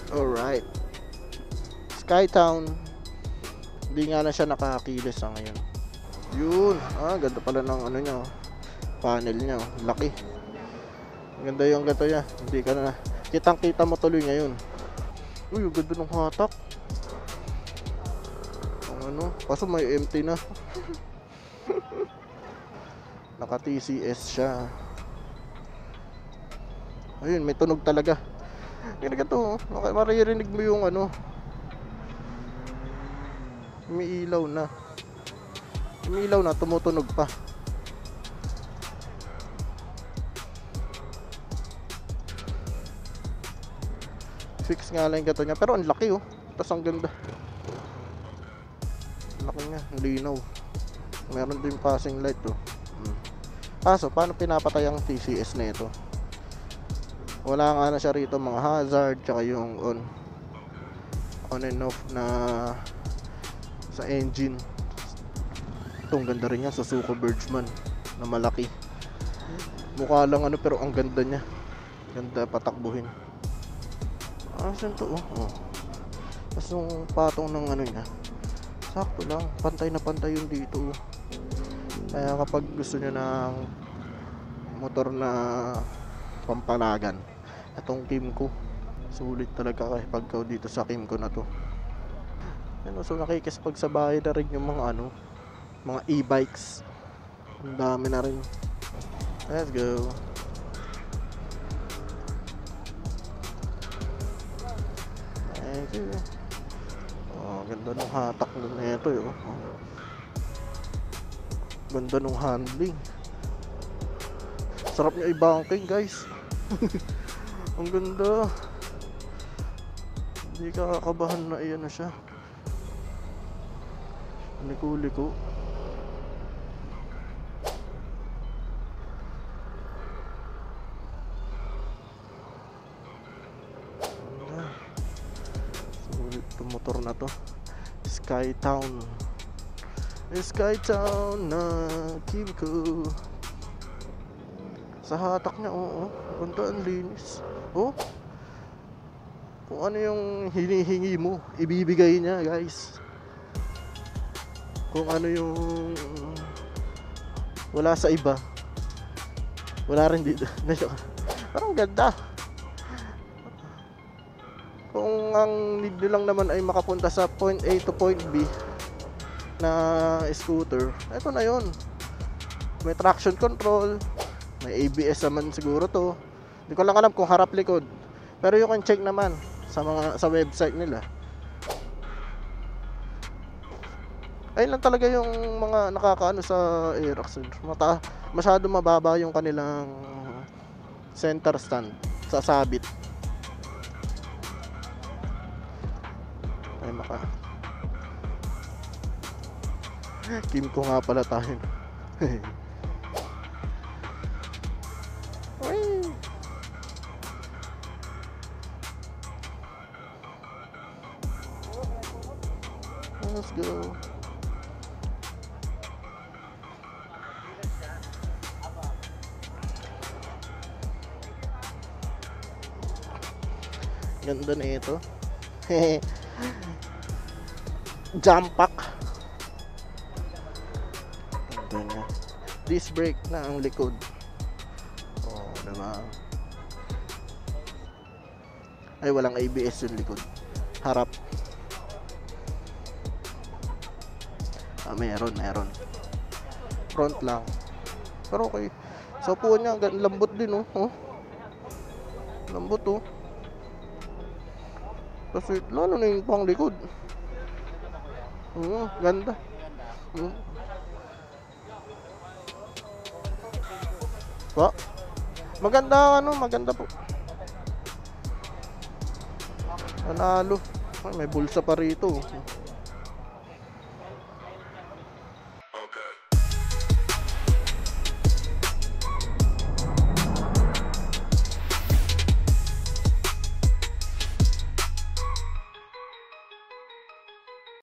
Alright. Skytown. Hindi nga na siya nakakilis ngayon. Yun. Ganda pala ng ano niya. Panel niya. Laki. Ganda yung gato niya. Hindi ka na. Kitang kita mo tuloy ngayon. Uy, ang ganda ng hatak. Ano? Kaso may empty na. Naka TCS siya. Ayun, may tunog talaga. Ganito to. Maririnig mo yung ano. May ilaw na. May ilaw na, tumutunog pa. Fix nga lang yung gato niya. Pero ang laki oh. Tapos ang ganda. Laki niya, linaw. Meron din passing light oh. Kaso, paano pinapatay ang TCS na ito? Wala nga na siya rito mga hazard, tsaka yung on and off na sa engine. Itong ganda rin yan, Suzuki Bergman na malaki. Mukha lang ano pero ang ganda niya. Ganda patakbuhin. Saan to oh. Tapos yung patong ng ano niya, sakto lang, pantay na pantay yung dito. Kaya kapag gusto nyo ng motor na pampanagan, itong Kymco, sulit talaga kapag dito sa Kymco na to. So nakikispag sa bahay na rin yung mga ano, mga e-bikes. Ang dami na rin. Let's go. Thank you. Ganda ng hatak na ito yun. Ganda ng handling. Sarap niya i-banking guys. Ang ganda. Hindi ka kakabahan na iyan na siya. Liko-liko. Sulit itong motor na to. Skytown. Skytown na Kymco. Sa hatak niya, oo. Ganda, ang linis. Oh. Kung ano yung hinihingi mo, ibibigay niya, guys. Kung ano yung wala sa iba, wala rin dito. Parang ganda. Kung ang need nyo lang naman ay makapunta sa point A to point B na scooter, eto na yun. May traction control, may ABS naman siguro to. Hindi ko lang alam kung harap likod, pero you can check naman sa website nila. Ayun lang talaga yung mga nakakaano sa Aerox. Masyado mababa yung kanilang center stand sa sabit. Ay Kymco nga pala tayo. Let's go. Ganda na ito. Jump pack. Ganda. Disc brake na ang likod. Oh, diba? Ay, walang ABS yung likod. Harap. Meron. Front lang. Pero okay. Sa upuan niya, lambot din oh. Lambot oh. Kasi lalo na yung pang likod. Ganda. Pa. Maganda po. Panalo. Ay, may bulsa pa rito.